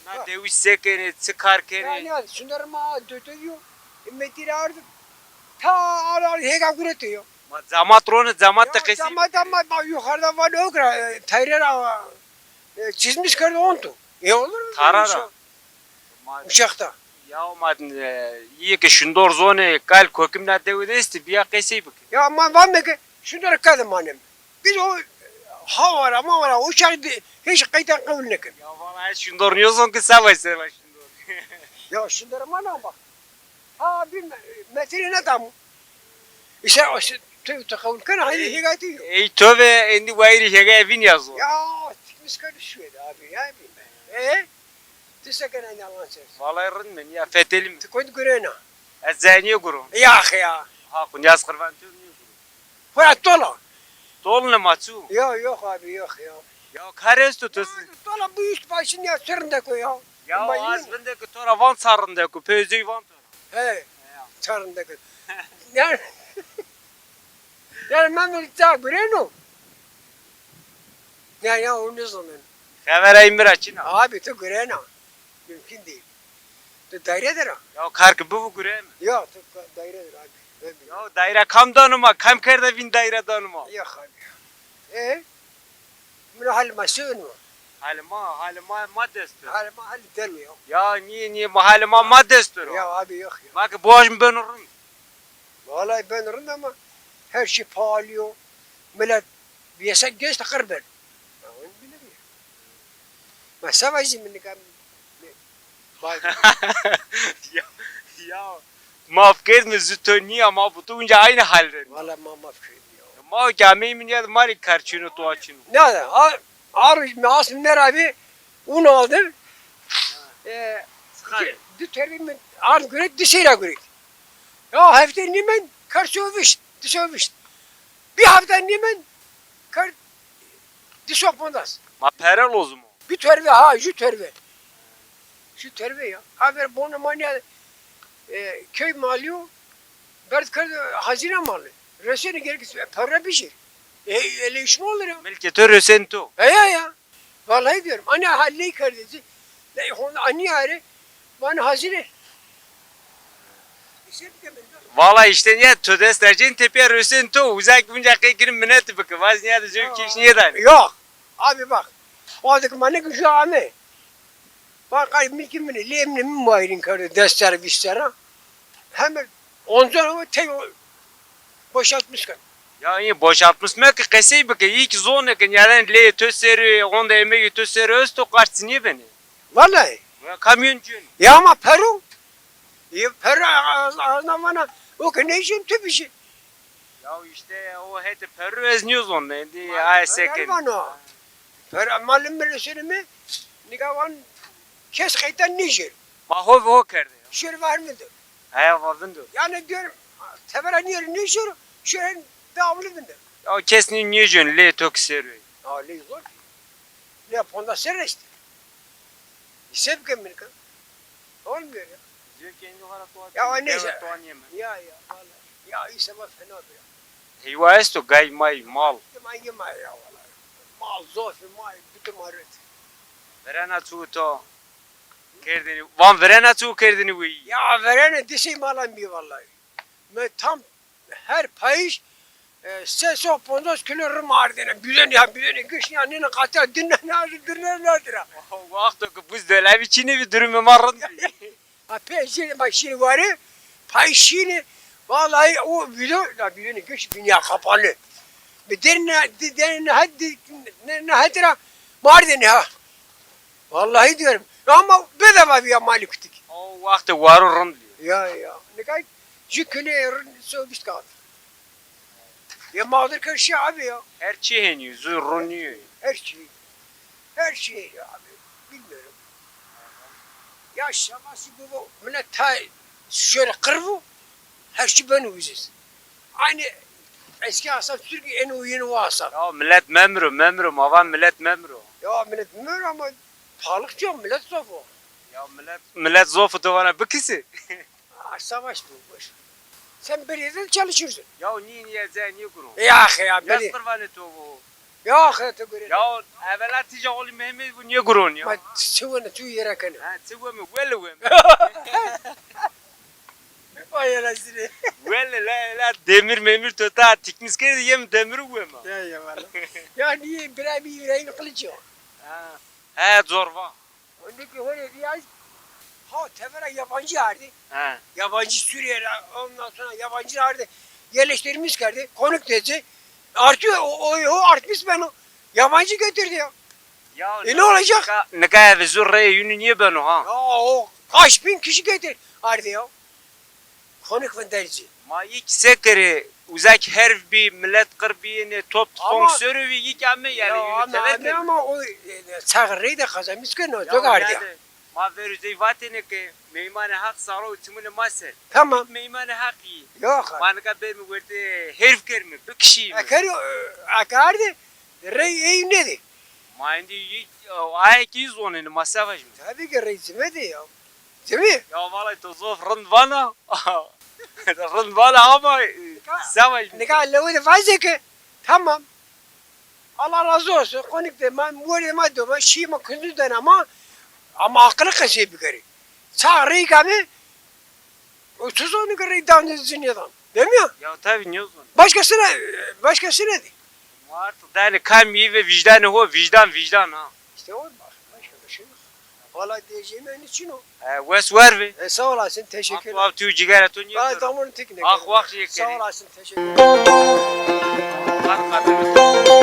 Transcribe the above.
Na deviş sekeni, çıkarkeni. Yani şunları ma dötüyor. Metiri ardı. Ta arar hega kuretiyor. Ma zamat ronu zamat da kesi. Ama yukarıda var okra. Tayrer çizmiş kardı ontu. Olur mu? Tarara. Uçakta. Ya ma iyi ki şundor zone kal kokimna devdesti biya kesi bak. Ya ama var mı ki? Şunları kadın annem. Biz o havara mavara uçak hiç kayıtan kabul ne kim. Ya bana şundor niyorsun ki savaş savaş şundor. Ya şunları bana bak. Ha bir metri ne tam? İşte o tüy takavul kan haydi hikayeti yok. Ey tövbe endi vayri şega evin yazıyor. Ya tikmiş karışıyor abi ya bilmem. Tüseken aynı Allah'ın sözü. Vallahi rın ya fetelim. Koydu görene. Ezaniye guru. Ya. Ha kunyas kırvan tüm niye guru. Fırat dola. Dolne maçu. Yok abi yok ya. Ya kares tutus. Dola bu üst başını ya sırında koy ya. Ya az bende ki tora van sarında ku pözü van tora. He. Sarında koy. Yani yani ben bir daha görene. Ya onu zaman. Kamera imir açın. Abi tu görene. Mümkün değil. Tu dairedir ha. Ya karkı bu gure mi? Yok tu dairedir abi. Ya daire kam danıma, kam kerde bin daire danıma. Yok abi. Bunu halime sığınma. Halima maddestür. Halime delmiyor. Ya niye halima maddestür. Ya abi yok ya. Bak boğaz mı ben orun? Vallahi ben orada ama her şey pahalıyor. Millet bir yasak göz takır ben. Ya onu bilemiyorum. Ben savaşım mı nikam? Ya maaf etme zütoni ama bu tunca aynı halde. Vallahi mamaf köyüm ya. Ma kâmeyi ya mari karçını tuaçını. Ne da? Asım Nerabi un aldım. Düterimi an göre dışarı göre. Ya hafta nimen karşıvış, dışarıvış. Bir hafta nimen kar dışarıvış. Ma perel o zaman. Bir terve ha, şu terve. Şu terve ya. Haber bunu manya köy malıyor. Bert kar hazine malı. Reseni gerekirse para pişir. Öyle iş mi olur ya? Melketör ösento. Ya. Vallahi diyorum. Anne halleyi kardeşi. Anne yarı bana hazine. Valla işte niye tödes tercihın tepeye ösento. Uzak bunca kekinin minnet bakı. Vaz niye de zevk iş niye de. Yok. Abi bak. O adık bana güzel ame. Bak ay milkimini lemle mi muayrin karı destere bistere. Hemen ondan ama tek boşaltmış kan. Ya iyi boşaltmış mı ki keseyi bakı. İyi ki zor nekin. Yani le töseri, onda emeği töseri östo kaçsın niye beni. Vallahi. Ya kamyoncuyum. Ya ama Peru. Ya Peru ağzına bana. O ki ne işin tüp işi. Ya işte o heti Peru ezniyoruz onda. Endi ay sekin. Bana. Peru malum birisini mi? Nikavan kes kaytan niçin? Ma ho kerdi. Şöyle var mıdır? He vardın diyor. Yani diyorum. Teberen yeri ne şöyle? Şöyle devamlı mıdır? Ya kesin niye jön le tökseri. Ali zor. Ne ponda serresti. İsep kemir kan. Olmuyor ya. Ya neyse. Ya vallahi. Ya ise bak fena bir ya. Heyva esto gay may mal. Yema ya vallahi. Mal zor mal bütün maret. Verena tuto. Kerdini. Van verena tu kerdini vi. Ya verene dişi malan bir vallahi. Me tam her payış ses o pondos kilo rımardene. Büyüne kış ya ne katı dinlerlerdir ha. Vakti ki biz de öyle bir çini bir durumu marın. Ha peşini bak şimdi var ya. Payışını vallahi o büyüne kış dünya kapalı. Bir derine hadi mardene ha. Vallahi diyorum. Ama bedava bir mali kütük. O vakti varırın diyor. Ya. Ne kadar jüküne söylüş kaldı. Ya mağdur karşı abi ya. Her şey heniyor, zurrunuyor. Her şey ya abi. Bilmiyorum. Ya şaması bu millet ta şöyle kırvu. Her şey beni uyuz. Aynı eski asap Türkiye en uyunu o asap. Ya millet memru, avan millet memru. Ya millet bilmiyorum ama pahalık diyor millet sofu. Ya millet zofu tovana bıkısı. Savaş bu boş. Sen belediyede çalışırsın. Ya niye kurun? Ya Yaskır vani tovu. Ya hayatı göre. Ya evvela tica oğlu Mehmet bu niye gurun ya? Ma sıvını tu yere kanı. Ha tıvı mı? Veli mi? Vay anasını. Veli la demir memir tuta tiknis kere yem demir mi? Ya valla. Ya niye bir yüreğini kılıcı o. He zorba. Ondaki öyle ya. Ha tefere yabancı vardı. Ha. Yabancı Suriyeli ondan sonra yabancı vardı. Yerleştirmiş geldi. Konuk dedi. Artıyor o artmış ben o. Yabancı götürdü ya. Ya Ne olacak? Ne kadar ve zurraya yünü niye ben o ha? Ya o kaç bin kişi getir. Vardı ya. Konuk venderci. Ma ilk sekeri uzak her bir millet kırbiyene top Ama- fonksiyonu ve ilk amme yani. Ama o çağırıyı da kazanmış ki ne? Çok vardı ya. Ma veruze vatene ke meymane hak saro içimine masel. Tamam. Meymane hak iyi. Yok. Manka ben mi verdi herif kermi bir kişi mi? Akardı. Rey neydi? Ma indi ay ki zonunu masavaş mı? Tabii ki reisime de ya. Değil mi? Ya vallahi tozof rındvana. Rındvana ama savaş mı? Ne kadar levu da fazla ki. Tamam. Allah razı olsun. Konuk da ben bu arada da şiima kızıdan ama akıllı kasıyor bir kere. Çağırıyı kami. O tuz onu kere damlıyorsun yadan. Değil mi ya? Ya tabii niye zon? Başkasına de. Ma artık yani kalmi ve vicdanı o vicdan ha. İşte o başka bir şey yok. Valla diyeceğim en için o. Wes var ve. Sağ olasın. Teşekkür ederim. Akvav tu cigara tu niye? Ben tam onun tekine. Ah, vah, şey Sağ kere. olasın. Teşekkür ederim. Bak kadını.